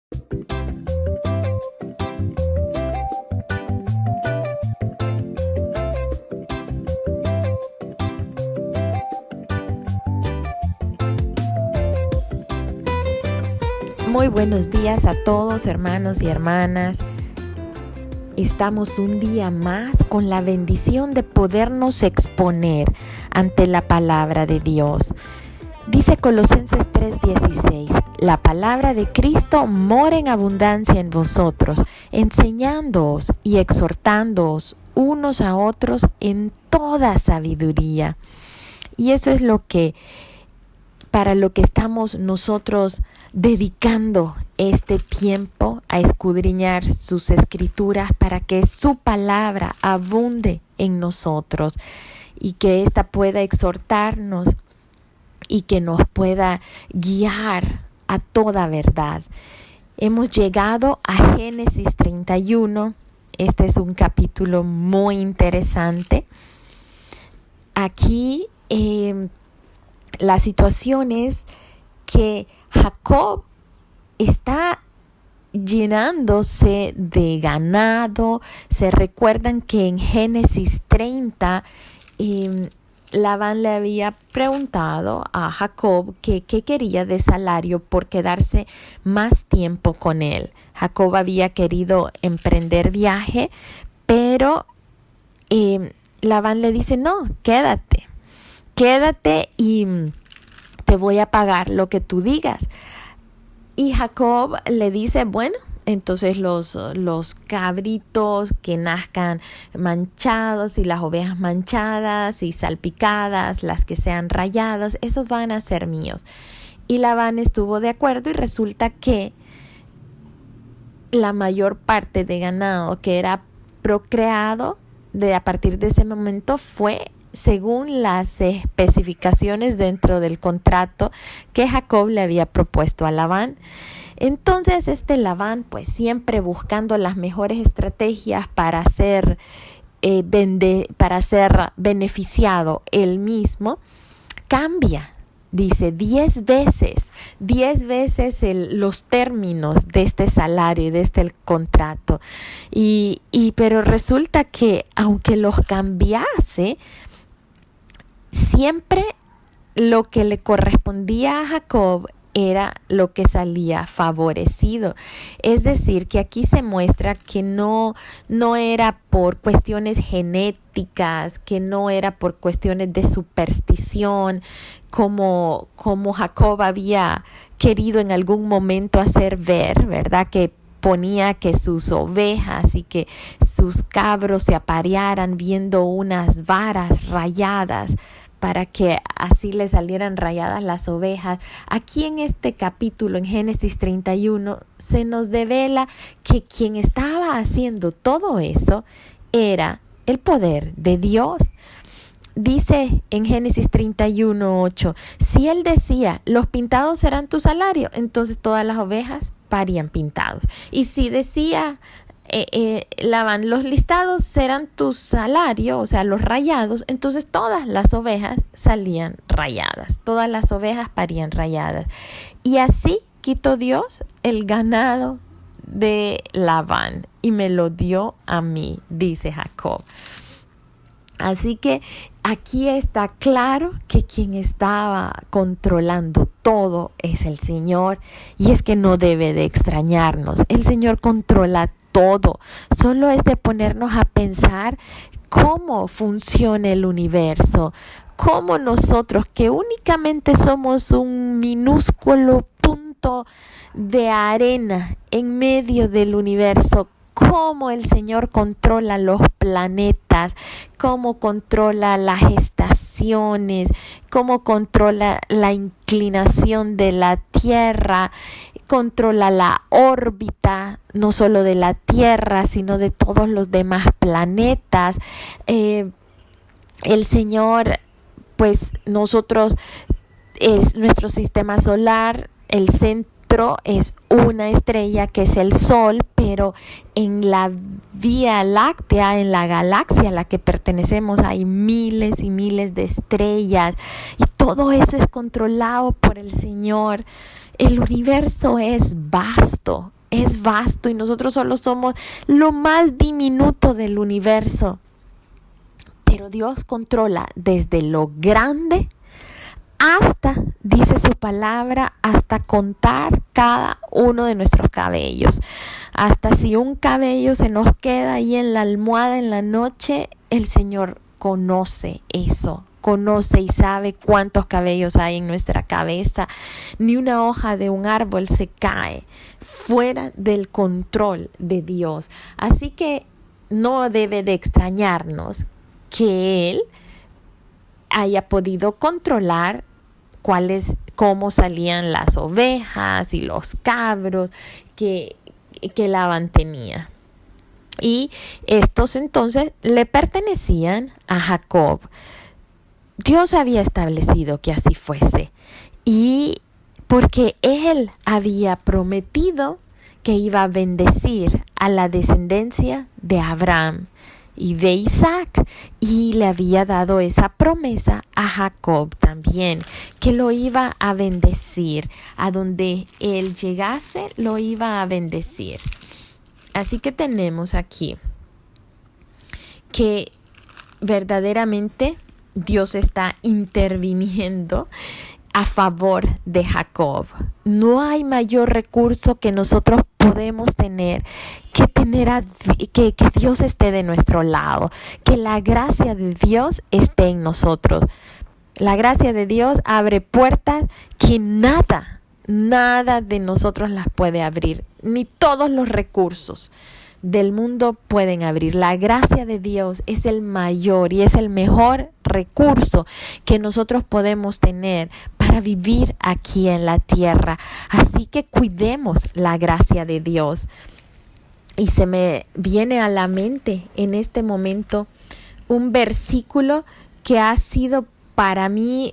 Muy buenos días a todos, hermanos y hermanas. Estamos un día más con la bendición de podernos exponer ante la palabra de Dios. Dice Colosenses 3:16, la palabra de Cristo mora en abundancia en vosotros, enseñándoos y exhortándoos unos a otros en toda sabiduría. Y eso es para lo que estamos nosotros dedicando este tiempo a escudriñar sus escrituras para que su palabra abunde en nosotros y que ésta pueda exhortarnos y que nos pueda guiar a toda verdad. Hemos llegado a Génesis 31. Este es un capítulo muy interesante. Aquí la situación es que Jacob está llenándose de ganado. Se recuerdan que en Génesis 30 Labán le había preguntado a Jacob qué quería de salario por quedarse más tiempo con él. Jacob había querido emprender viaje, pero Labán le dice, no, quédate y te voy a pagar lo que tú digas. Y Jacob le dice, bueno, entonces los cabritos que nazcan manchados y las ovejas manchadas y salpicadas, las que sean rayadas, esos van a ser míos. Y Labán estuvo de acuerdo y resulta que la mayor parte de ganado que era procreado a partir de ese momento fue según las especificaciones dentro del contrato que Jacob le había propuesto a Labán. Entonces Labán, pues siempre buscando las mejores estrategias para ser beneficiado él mismo, cambia, dice 10 veces los términos de este salario y de este contrato. Pero resulta que aunque los cambiase, siempre lo que le correspondía a Jacob era lo que salía favorecido. Es decir, que aquí se muestra que no era por cuestiones genéticas, que no era por cuestiones de superstición, como Jacob había querido en algún momento hacer ver, ¿verdad? Que ponía que sus ovejas y que sus cabros se aparearan viendo unas varas rayadas para que así le salieran rayadas las ovejas. Aquí en este capítulo, en Génesis 31, se nos devela que quien estaba haciendo todo eso era el poder de Dios. Dice en Génesis 31:8, si él decía, los pintados serán tu salario, entonces todas las ovejas parían pintados. Y si decía Labán, los listados serán tu salario, o sea, los rayados, entonces todas las ovejas salían rayadas, todas las ovejas parían rayadas. Y así quitó Dios el ganado de Labán y me lo dio a mí, dice Jacob. Así que aquí está claro que quien estaba controlando todo es el Señor, y es que no debe de extrañarnos. El Señor controla todo. Solo es de ponernos a pensar cómo funciona el universo, cómo nosotros, que únicamente somos un minúsculo punto de arena en medio del universo, cómo el Señor controla los planetas, cómo controla las estaciones, cómo controla la inclinación de la Tierra, controla la órbita, no solo de la Tierra, sino de todos los demás planetas. El Señor, pues nosotros, es nuestro sistema solar, el centro es una estrella que es el Sol, pero en la Vía Láctea, en la galaxia a la que pertenecemos, hay miles y miles de estrellas, y todo eso es controlado por el Señor. El universo es vasto, es vasto y nosotros solo somos lo más diminuto del universo. Pero Dios controla desde lo grande hasta, dice su palabra, hasta contar cada uno de nuestros cabellos. Hasta si un cabello se nos queda ahí en la almohada en la noche, el Señor conoce eso. Conoce y sabe cuántos cabellos hay en nuestra cabeza. Ni una hoja de un árbol se cae fuera del control de Dios. Así que no debe de extrañarnos que Él haya podido controlar cómo salían las ovejas y los cabros que Labán tenía. Y estos entonces le pertenecían a Jacob. Dios había establecido que así fuese, y porque Él había prometido que iba a bendecir a la descendencia de Abraham y de Isaac, y le había dado esa promesa a Jacob también, que lo iba a bendecir, a donde él llegase lo iba a bendecir. Así que tenemos aquí que verdaderamente Dios está interviniendo a favor de Jacob. No hay mayor recurso que nosotros podemos tener que Dios esté de nuestro lado, que la gracia de Dios esté en nosotros. La gracia de Dios abre puertas que nada de nosotros las puede abrir, ni todos los recursos del mundo pueden abrir. La gracia de Dios es el mayor y es el mejor recurso que nosotros podemos tener para vivir aquí en la tierra. Así que cuidemos la gracia de Dios. Y se me viene a la mente en este momento un versículo que ha sido para mí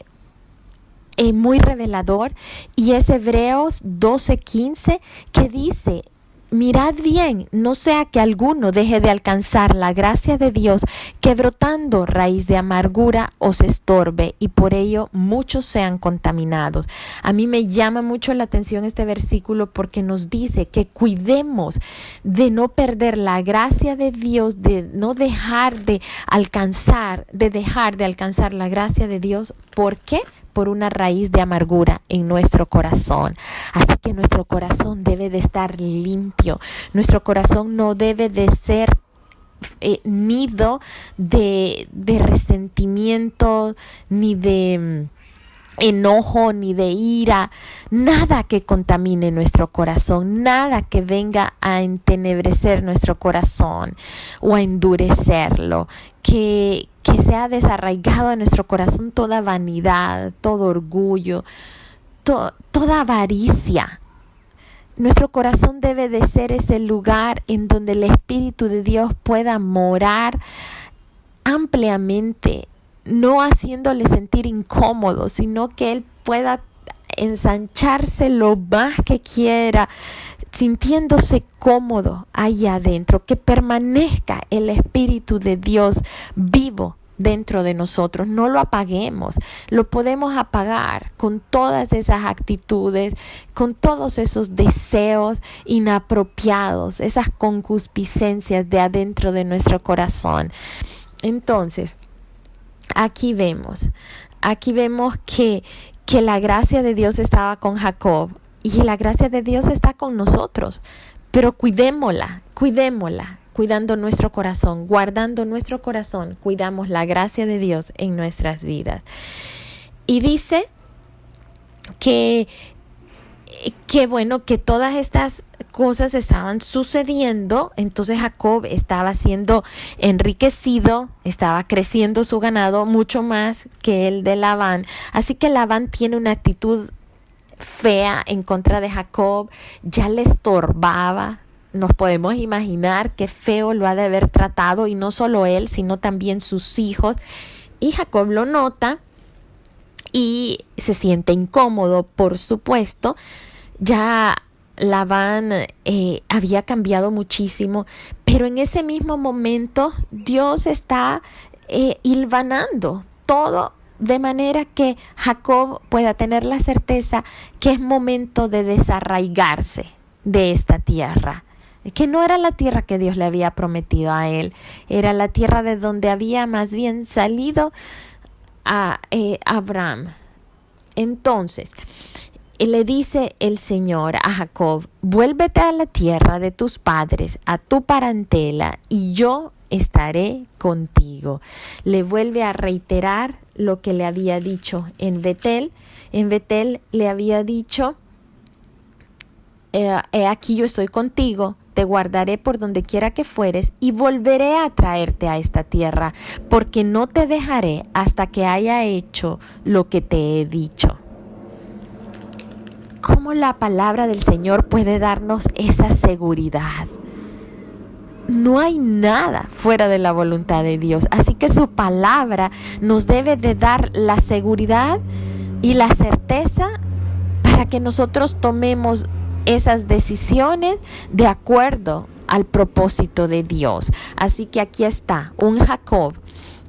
muy revelador, y es Hebreos 12:15, que dice: mirad bien, no sea que alguno deje de alcanzar la gracia de Dios, que brotando raíz de amargura os estorbe, y por ello muchos sean contaminados. A mí me llama mucho la atención este versículo, porque nos dice que cuidemos de no perder la gracia de Dios, de no dejar de alcanzar la gracia de Dios. ¿Por qué? Por una raíz de amargura en nuestro corazón. Así que nuestro corazón debe de estar limpio. Nuestro corazón no debe de ser nido de resentimiento, ni de enojo, ni de ira. Nada que contamine nuestro corazón, nada que venga a entenebrecer nuestro corazón o a endurecerlo. Que sea desarraigado en nuestro corazón toda vanidad, todo orgullo, toda avaricia. Nuestro corazón debe de ser ese lugar en donde el Espíritu de Dios pueda morar ampliamente, no haciéndole sentir incómodo, sino que Él pueda ensancharse lo más que quiera, sintiéndose cómodo ahí adentro, que permanezca el Espíritu de Dios vivo dentro de nosotros. No lo apaguemos. Lo podemos apagar con todas esas actitudes, con todos esos deseos inapropiados, esas concupiscencias de adentro de nuestro corazón. Entonces, aquí vemos que la gracia de Dios estaba con Jacob, y la gracia de Dios está con nosotros, pero cuidémosla, cuidando nuestro corazón, guardando nuestro corazón, cuidamos la gracia de Dios en nuestras vidas. Y dice que bueno, que todas estas cosas estaban sucediendo. Entonces Jacob estaba siendo enriquecido, estaba creciendo su ganado mucho más que el de Labán. Así que Labán tiene una actitud fea en contra de Jacob, ya le estorbaba. Nos podemos imaginar qué feo lo ha de haber tratado, y no solo él, sino también sus hijos. Y Jacob lo nota y se siente incómodo, por supuesto. Ya Labán había cambiado muchísimo, pero en ese mismo momento Dios está hilvanando todo, de manera que Jacob pueda tener la certeza que es momento de desarraigarse de esta tierra, que no era la tierra que Dios le había prometido a él, era la tierra de donde había más bien salido a Abraham. Entonces, le dice el Señor a Jacob: vuélvete a la tierra de tus padres, a tu parentela, y yo estaré contigo. Le vuelve a reiterar lo que le había dicho en Betel. En Betel le había dicho: he aquí yo estoy contigo, te guardaré por donde quiera que fueres y volveré a traerte a esta tierra, porque no te dejaré hasta que haya hecho lo que te he dicho. ¿Cómo la palabra del Señor puede darnos esa seguridad? No hay nada fuera de la voluntad de Dios, así que su palabra nos debe de dar la seguridad y la certeza para que nosotros tomemos esas decisiones de acuerdo al propósito de Dios. Así que aquí está un Jacob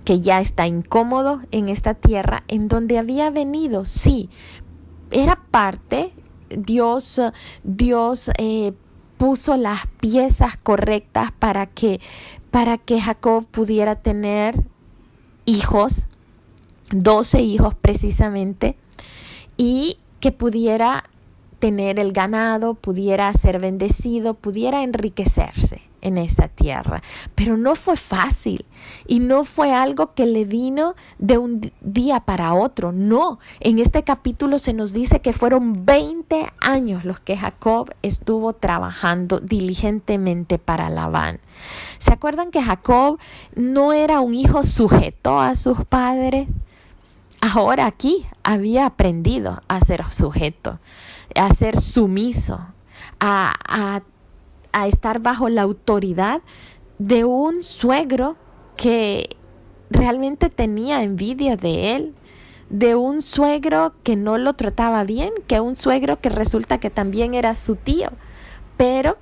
que ya está incómodo en esta tierra en donde había venido. Sí, era parte, Dios puso las piezas correctas para que Jacob pudiera tener hijos, 12 hijos precisamente, y que pudiera tener el ganado, pudiera ser bendecido, pudiera enriquecerse en esta tierra. Pero no fue fácil y no fue algo que le vino de un día para otro. No, en este capítulo se nos dice que fueron 20 años los que Jacob estuvo trabajando diligentemente para Labán. ¿Se acuerdan que Jacob no era un hijo sujeto a sus padres? Ahora aquí había aprendido a ser sujeto, a ser sumiso, a estar bajo la autoridad de un suegro que realmente tenía envidia de él, de un suegro que no lo trataba bien, que un suegro que resulta que también era su tío, pero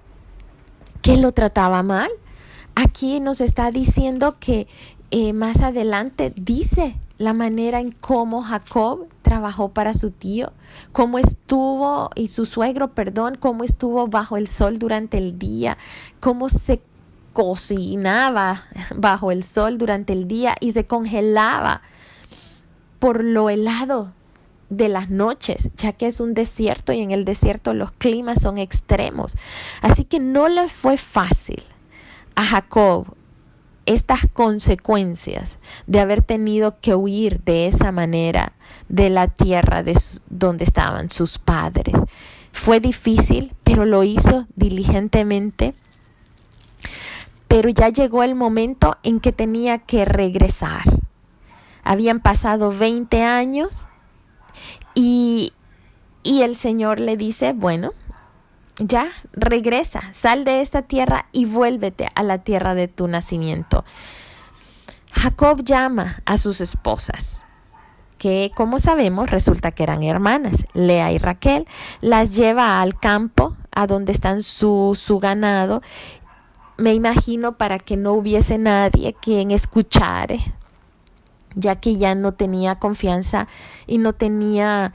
que lo trataba mal. Aquí nos está diciendo que más adelante dice la manera en cómo Jacob trabajó para su tío, cómo estuvo, y su suegro, cómo estuvo bajo el sol durante el día, cómo se cocinaba bajo el sol durante el día y se congelaba por lo helado de las noches, ya que es un desierto y en el desierto los climas son extremos. Así que no le fue fácil a Jacob estas consecuencias de haber tenido que huir de esa manera de la tierra donde estaban sus padres. Fue difícil, pero lo hizo diligentemente. Pero ya llegó el momento en que tenía que regresar. Habían pasado 20 años y el Señor le dice: bueno, ya regresa, sal de esta tierra y vuélvete a la tierra de tu nacimiento. Jacob llama a sus esposas, que como sabemos resulta que eran hermanas, Lea y Raquel. Las lleva al campo, a donde están su ganado, me imagino para que no hubiese nadie quien escuchara, ya que ya no tenía confianza y no tenía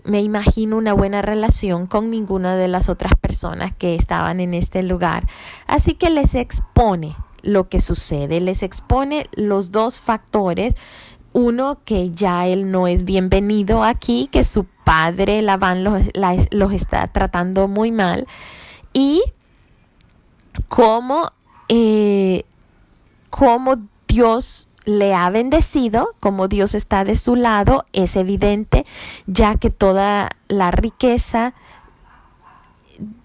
me imagino una buena relación con ninguna de las otras personas que estaban en este lugar. Así que les expone lo que sucede, les expone los dos factores. Uno, que ya él no es bienvenido aquí, que su padre Labán los está tratando muy mal, y cómo Dios le ha bendecido, como Dios está de su lado, es evidente, ya que toda la riqueza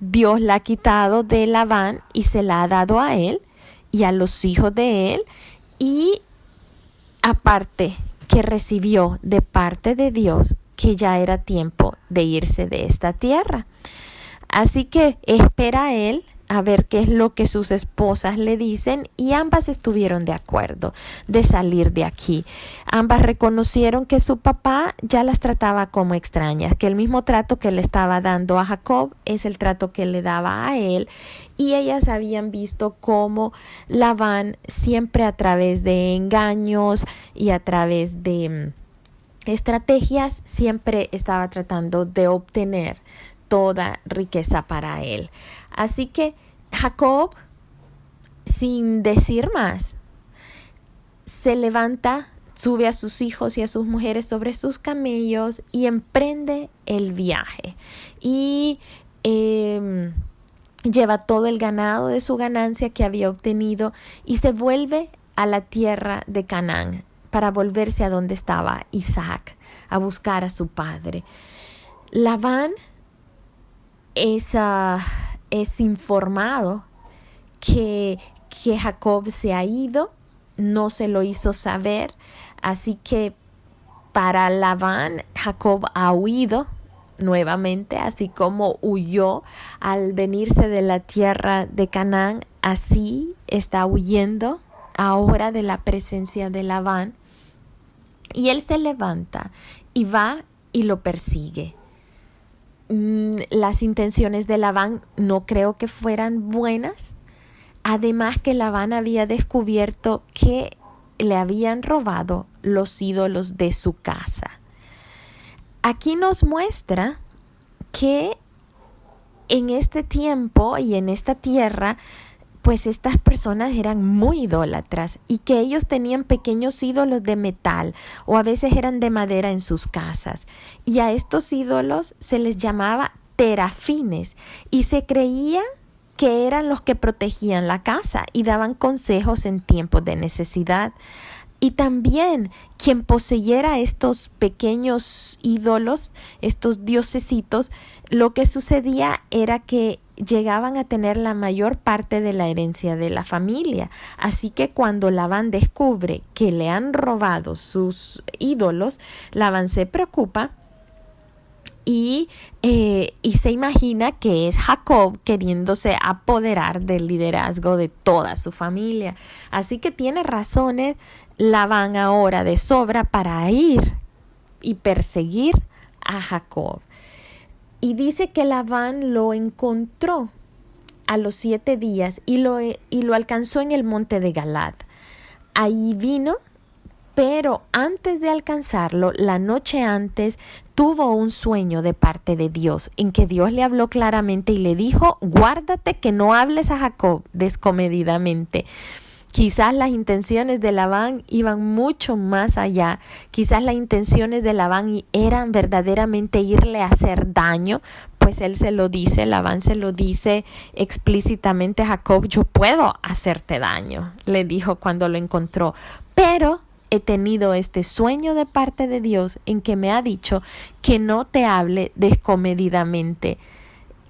Dios la ha quitado de Labán y se la ha dado a él y a los hijos de él, y aparte que recibió de parte de Dios que ya era tiempo de irse de esta tierra. Así que espera él a ver qué es lo que sus esposas le dicen, y ambas estuvieron de acuerdo de salir de aquí. Ambas reconocieron que su papá ya las trataba como extrañas, que el mismo trato que le estaba dando a Jacob es el trato que le daba a él, y ellas habían visto cómo Labán siempre a través de engaños y a través de estrategias siempre estaba tratando de obtener toda riqueza para él. Así que Jacob, sin decir más, se levanta, sube a sus hijos y a sus mujeres sobre sus camellos y emprende el viaje. Y lleva todo el ganado de su ganancia que había obtenido y se vuelve a la tierra de Canaán para volverse a donde estaba Isaac, a buscar a su padre. Labán es informado que Jacob se ha ido, no se lo hizo saber, así que para Labán, Jacob ha huido nuevamente, así como huyó al venirse de la tierra de Canaán, así está huyendo ahora de la presencia de Labán. Y él se levanta y va y lo persigue. Las intenciones de Labán no creo que fueran buenas. Además que Labán había descubierto que le habían robado los ídolos de su casa. Aquí nos muestra que en este tiempo y en esta tierra, pues estas personas eran muy idólatras y que ellos tenían pequeños ídolos de metal o a veces eran de madera en sus casas. Y a estos ídolos se les llamaba terafines y se creía que eran los que protegían la casa y daban consejos en tiempos de necesidad. Y también quien poseyera estos pequeños ídolos, estos diosesitos, lo que sucedía era que llegaban a tener la mayor parte de la herencia de la familia. Así que cuando Labán descubre que le han robado sus ídolos, Labán se preocupa y se imagina que es Jacob queriéndose apoderar del liderazgo de toda su familia. Así que tiene razones Labán ahora de sobra para ir y perseguir a Jacob. Y dice que Labán lo encontró a los 7 días y lo alcanzó en el monte de Galad. Ahí vino, pero antes de alcanzarlo, la noche antes, tuvo un sueño de parte de Dios, en que Dios le habló claramente y le dijo: guárdate que no hables a Jacob descomedidamente. Quizás las intenciones de Labán iban mucho más allá. Quizás las intenciones de Labán eran verdaderamente irle a hacer daño, pues él se lo dice, Labán se lo dice explícitamente a Jacob: yo puedo hacerte daño, le dijo cuando lo encontró, pero he tenido este sueño de parte de Dios en que me ha dicho que no te hable descomedidamente.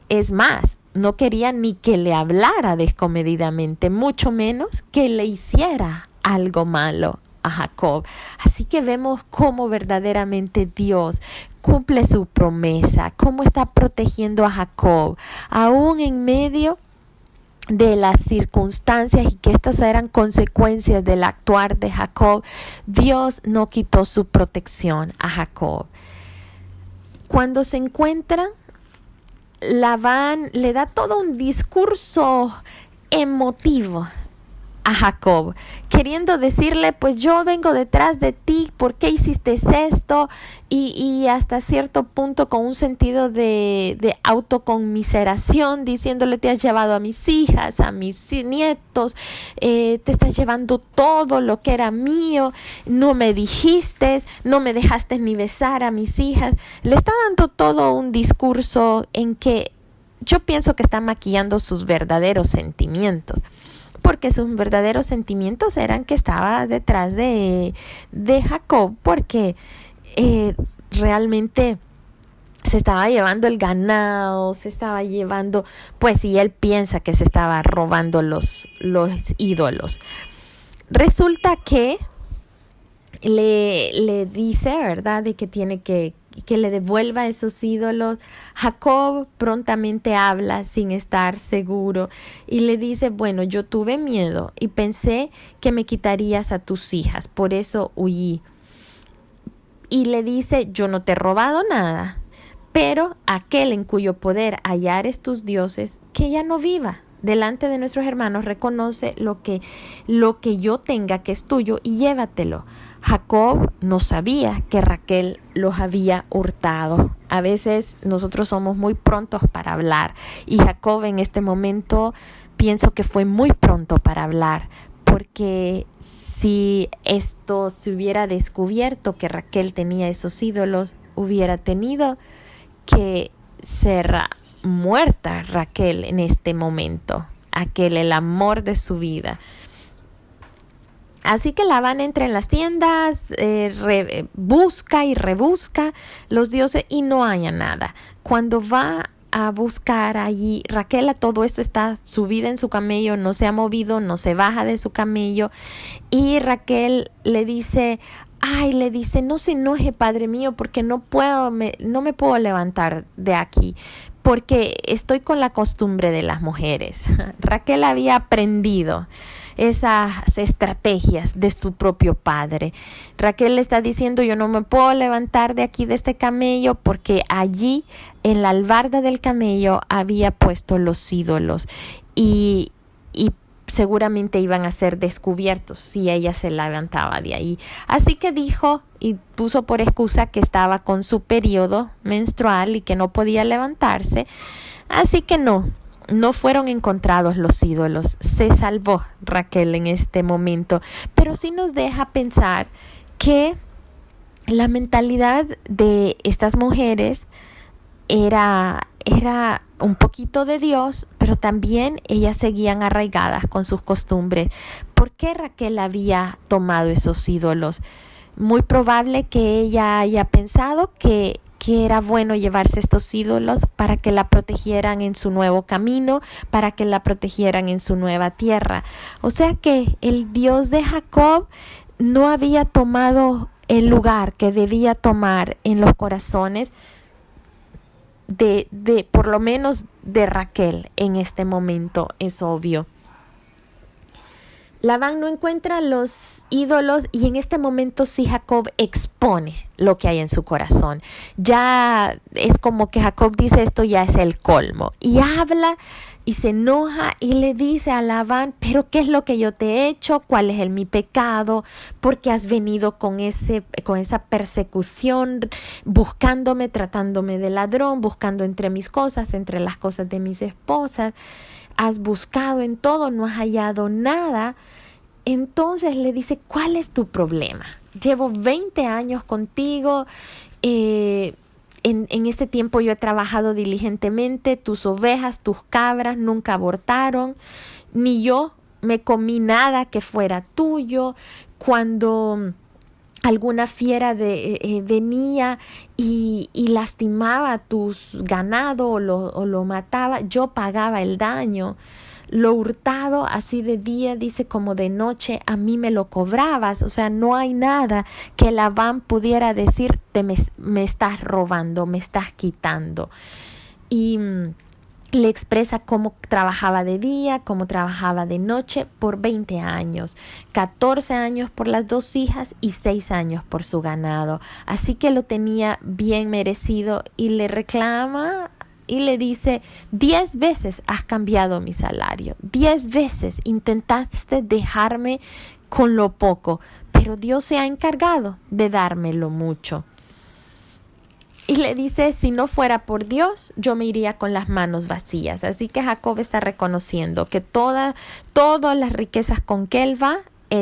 Es más, no quería ni que le hablara descomedidamente, mucho menos que le hiciera algo malo a Jacob. Así que vemos cómo verdaderamente Dios cumple su promesa, cómo está protegiendo a Jacob, aún en medio de las circunstancias y que estas eran consecuencias del actuar de Jacob. Dios no quitó su protección a Jacob. Cuando se encuentran, Labán le da todo un discurso emotivo a Jacob, queriendo decirle: pues yo vengo detrás de ti, ¿por qué hiciste esto? Y hasta cierto punto con un sentido de autoconmiseración, diciéndole: te has llevado a mis hijas, a mis nietos, te estás llevando todo lo que era mío, no me dijiste, no me dejaste ni besar a mis hijas. Le está dando todo un discurso en que yo pienso que está maquillando sus verdaderos sentimientos, porque sus verdaderos sentimientos eran que estaba detrás de Jacob, porque realmente se estaba llevando el ganado, se estaba llevando, pues, y él piensa que se estaba robando los ídolos. Resulta que le dice, ¿verdad?, de que tiene que le devuelva esos ídolos. Jacob prontamente habla sin estar seguro y le dice: bueno, yo tuve miedo y pensé que me quitarías a tus hijas, por eso huí. Y le dice: yo no te he robado nada, pero aquel en cuyo poder hallares tus dioses, que ya no viva. Delante de nuestros hermanos reconoce lo que yo tenga que es tuyo y llévatelo. Jacob no sabía que Raquel los había hurtado. A veces nosotros somos muy prontos para hablar y Jacob en este momento pienso que fue muy pronto para hablar, porque si esto se hubiera descubierto que Raquel tenía esos ídolos, hubiera tenido que ser muerta Raquel en este momento, el amor de su vida. Así que Labán entra en las tiendas, busca y rebusca los dioses y no haya nada. Cuando va a buscar allí, Raquel a todo esto está subida en su camello, no se ha movido, no se baja de su camello, y Raquel le dice, no se enoje, padre mío, porque no me puedo levantar de aquí, porque estoy con la costumbre de las mujeres. Raquel había aprendido esas estrategias de su propio padre. Raquel le está diciendo, yo no me puedo levantar de aquí de este camello porque allí en la albarda del camello había puesto los ídolos y seguramente iban a ser descubiertos si ella se levantaba de ahí. Así que dijo y puso por excusa que estaba con su periodo menstrual y que no podía levantarse. Así que no fueron encontrados los ídolos. Se salvó Raquel en este momento. Pero sí nos deja pensar que la mentalidad de estas mujeres era un poquito de Dios, pero también ellas seguían arraigadas con sus costumbres. ¿Por qué Raquel había tomado esos ídolos? Muy probable que ella haya pensado que era bueno llevarse estos ídolos para que la protegieran en su nuevo camino, para que la protegieran en su nueva tierra. O sea que el Dios de Jacob no había tomado el lugar que debía tomar en los corazones de por lo menos de Raquel en este momento, es obvio. Labán no encuentra los ídolos y en este momento sí Jacob expone lo que hay en su corazón. Ya es como que Jacob dice, esto ya es el colmo, y habla y se enoja y le dice a Labán, pero ¿qué es lo que yo te he hecho? ¿Cuál es mi pecado? ¿Por qué has venido con esa persecución, buscándome, tratándome de ladrón, buscando entre mis cosas, entre las cosas de mis esposas? Has buscado en todo, no has hallado nada. Entonces le dice, ¿cuál es tu problema? Llevo 20 años contigo, en este tiempo yo he trabajado diligentemente, tus ovejas, tus cabras nunca abortaron, ni yo me comí nada que fuera tuyo. Cuando alguna fiera venía y lastimaba tus ganado o lo mataba, yo pagaba el daño. Lo hurtado, así de día, dice, como de noche, a mí me lo cobrabas. O sea, no hay nada que Labán pudiera decir, me estás robando, me estás quitando. Y le expresa cómo trabajaba de día, cómo trabajaba de noche por 20 años, 14 años por las 2 hijas y 6 años por su ganado. Así que lo tenía bien merecido y le reclama y le dice, 10 veces has cambiado mi salario, 10 veces intentaste dejarme con lo poco, pero Dios se ha encargado de dármelo mucho. Y le dice, si no fuera por Dios, yo me iría con las manos vacías. Así que Jacob está reconociendo que todas las riquezas con que él va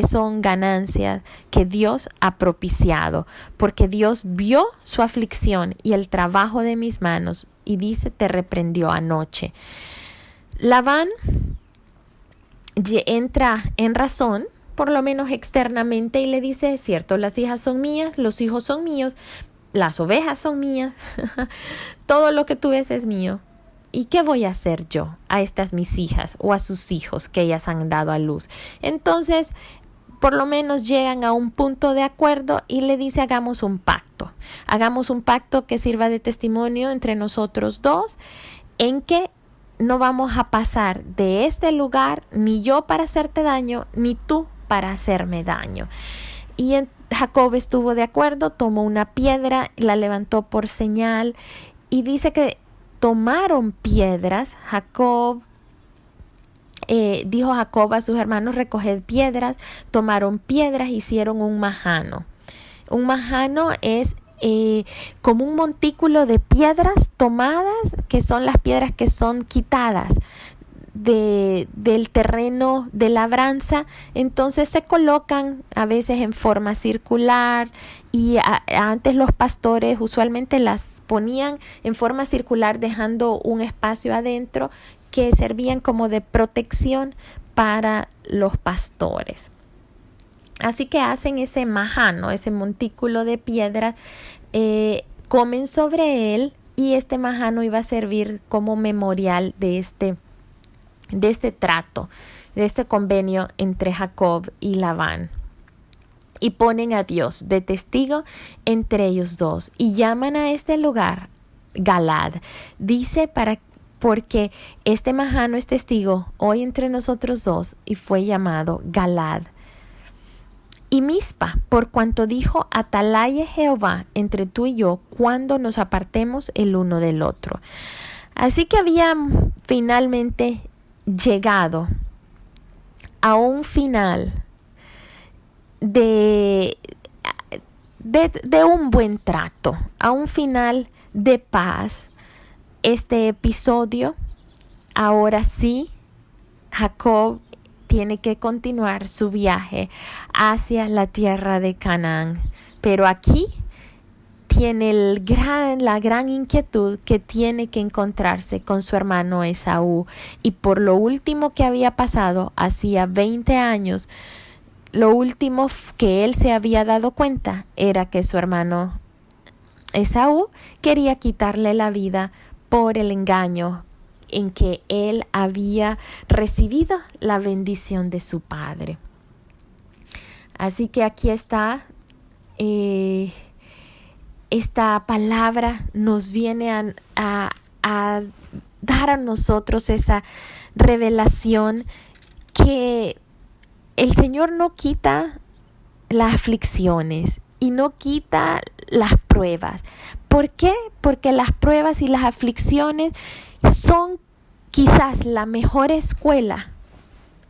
son ganancias que Dios ha propiciado, porque Dios vio su aflicción y el trabajo de mis manos y dice, te reprendió anoche. Labán entra en razón, por lo menos externamente, y le dice, es cierto, las hijas son mías, los hijos son míos, las ovejas son mías, todo lo que tú ves es mío. ¿Y qué voy a hacer yo a estas mis hijas o a sus hijos que ellas han dado a luz? Entonces, por lo menos llegan a un punto de acuerdo y le dice, hagamos un pacto que sirva de testimonio entre nosotros dos, en que no vamos a pasar de este lugar, ni yo para hacerte daño, ni tú para hacerme daño. Y Jacob estuvo de acuerdo, tomó una piedra, la levantó por señal y dice que tomaron piedras. Dijo Jacob a sus hermanos, recoged piedras, tomaron piedras, hicieron un majano. Un majano es como un montículo de piedras tomadas, que son las piedras que son quitadas del terreno de labranza. Entonces se colocan a veces en forma circular y antes los pastores usualmente las ponían en forma circular dejando un espacio adentro que servían como de protección para los pastores. Así que hacen ese majano, ese montículo de piedras, comen sobre él, y este majano iba a servir como memorial de este trato, de este convenio entre Jacob y Labán. Y ponen a Dios de testigo entre ellos dos y llaman a este lugar Galad. Dice porque este majano es testigo hoy entre nosotros dos, y fue llamado Galad. Y Mizpa, por cuanto dijo: Atalaya Jehová entre tú y yo, cuando nos apartemos el uno del otro. Así que habían finalmente llegado a un final de un buen trato, a un final de paz. Este episodio, ahora sí, Jacob tiene que continuar su viaje hacia la tierra de Canaán, pero aquí tiene la gran inquietud que tiene que encontrarse con su hermano Esaú. Y por lo último que había pasado, hacía 20 años, lo último que él se había dado cuenta era que su hermano Esaú quería quitarle la vida por el engaño en que él había recibido la bendición de su padre. Así que aquí está. Esta palabra nos viene a dar a nosotros esa revelación que el Señor no quita las aflicciones y no quita las pruebas. ¿Por qué? Porque las pruebas y las aflicciones son quizás la mejor escuela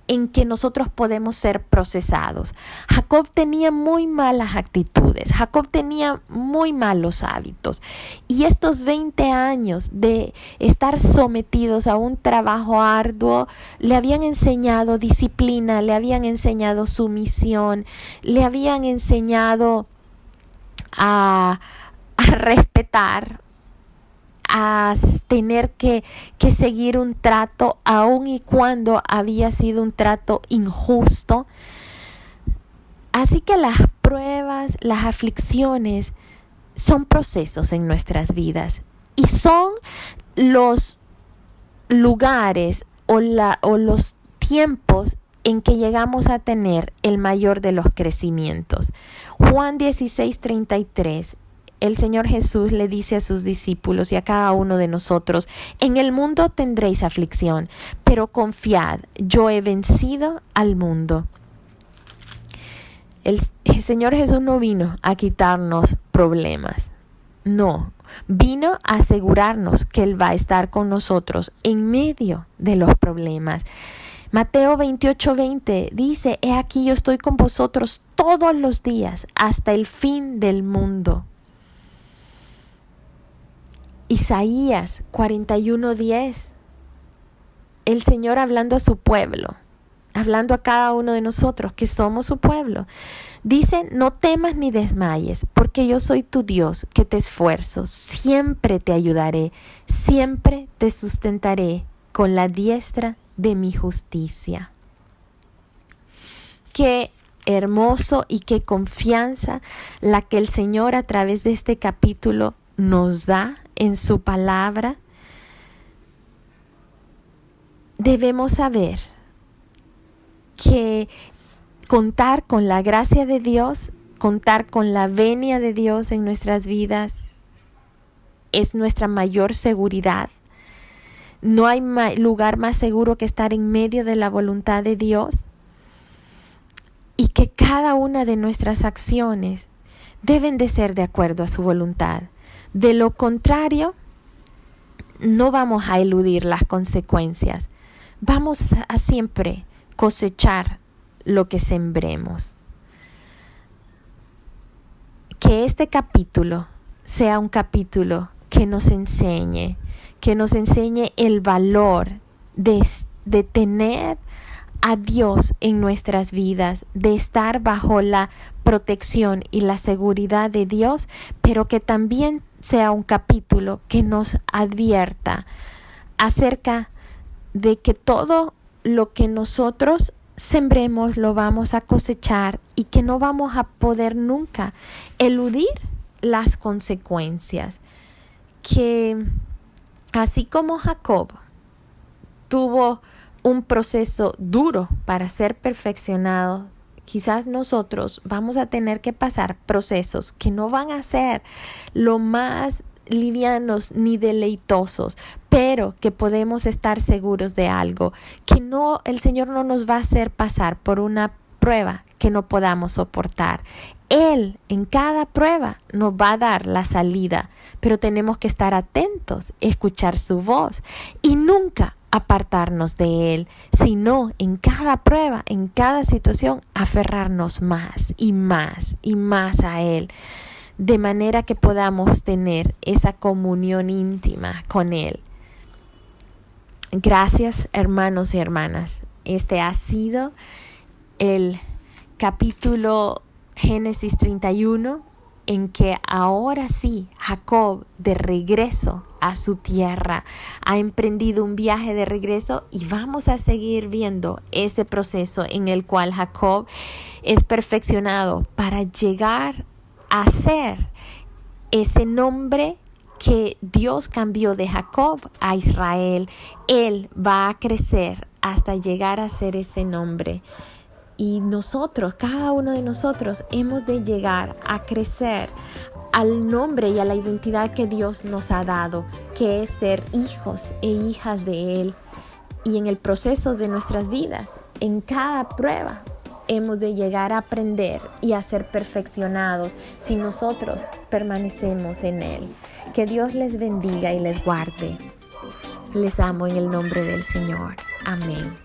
en que nosotros podemos ser procesados. Jacob tenía muy malas actitudes, Jacob tenía muy malos hábitos, y estos 20 años de estar sometidos a un trabajo arduo le habían enseñado disciplina, le habían enseñado sumisión, le habían enseñado a respetar, a tener que seguir un trato aun y cuando había sido un trato injusto. Así que las pruebas, las aflicciones son procesos en nuestras vidas y son los lugares o los tiempos en que llegamos a tener el mayor de los crecimientos. Juan 16:33. El Señor Jesús le dice a sus discípulos y a cada uno de nosotros: en el mundo tendréis aflicción, pero confiad, yo he vencido al mundo. El Señor Jesús no vino a quitarnos problemas, no, vino a asegurarnos que Él va a estar con nosotros en medio de los problemas. Mateo 28:20 dice: he aquí yo estoy con vosotros todos los días hasta el fin del mundo. Isaías 41:10, el Señor hablando a su pueblo, hablando a cada uno de nosotros que somos su pueblo, dice: no temas ni desmayes, porque yo soy tu Dios que te esfuerzo, siempre te ayudaré, siempre te sustentaré con la diestra de mi justicia. Qué hermoso y qué confianza la que el Señor a través de este capítulo nos da en su palabra. Debemos saber que contar con la gracia de Dios, contar con la venia de Dios en nuestras vidas es nuestra mayor seguridad. No hay lugar más seguro que estar en medio de la voluntad de Dios, y que cada una de nuestras acciones deben de ser de acuerdo a su voluntad. De lo contrario, no vamos a eludir las consecuencias. Vamos a siempre cosechar lo que sembremos. que este capítulo sea un capítulo que nos enseñe el valor de tener a Dios en nuestras vidas, de estar bajo la protección y la seguridad de Dios, pero que también sea un capítulo que nos advierta acerca de que todo lo que nosotros sembremos lo vamos a cosechar y que no vamos a poder nunca eludir las consecuencias. Que así como Jacob tuvo un proceso duro para ser perfeccionado, quizás nosotros vamos a tener que pasar procesos que no van a ser lo más livianos ni deleitosos, pero que podemos estar seguros de algo, que el Señor no nos va a hacer pasar por una prueba que no podamos soportar. Él en cada prueba nos va a dar la salida, pero tenemos que estar atentos, escuchar su voz y nunca apartarnos de Él, sino en cada prueba, en cada situación, aferrarnos más y más y más a Él, de manera que podamos tener esa comunión íntima con Él. Gracias, hermanos y hermanas. Este ha sido el capítulo Génesis 31, en que ahora sí Jacob, de regreso a su tierra, ha emprendido un viaje de regreso, y vamos a seguir viendo ese proceso en el cual Jacob es perfeccionado para llegar a ser ese nombre que Dios cambió de Jacob a Israel. Él va a crecer hasta llegar a ser ese nombre. Y nosotros, cada uno de nosotros, hemos de llegar a crecer al nombre y a la identidad que Dios nos ha dado, que es ser hijos e hijas de Él. Y en el proceso de nuestras vidas, en cada prueba, hemos de llegar a aprender y a ser perfeccionados si nosotros permanecemos en Él. Que Dios les bendiga y les guarde. Les amo en el nombre del Señor. Amén.